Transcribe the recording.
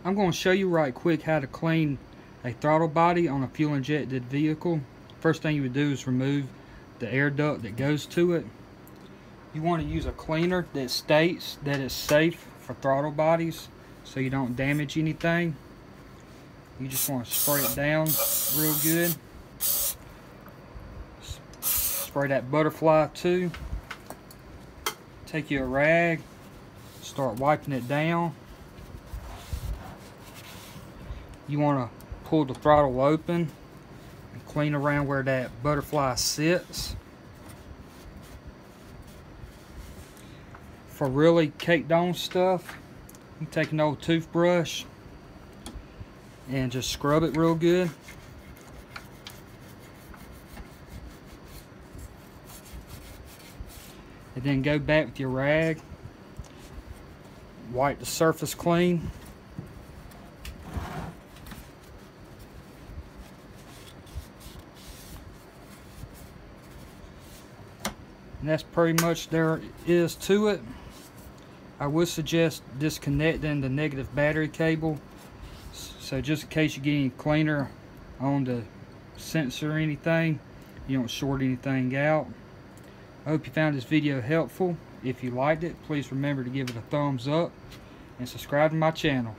I'm going to show you right quick how to clean a throttle body on a fuel injected vehicle. First thing you would do is remove the air duct that goes to it. You want to use a cleaner that states that it's safe for throttle bodies so you don't damage anything. You just want to spray it down real good. Spray that butterfly too. Take you a rag, start wiping it down. You want to pull the throttle open and clean around where that butterfly sits. For really caked on stuff, you take an old toothbrush and just scrub it real good. And then go back with your rag, wipe the surface clean. And that's pretty much there is to it. I would suggest disconnecting the negative battery cable, so just in case you get any cleaner on the sensor or anything, you don't short anything out. I hope you found this video helpful. If you liked it, please remember to give it a thumbs up and subscribe to my channel.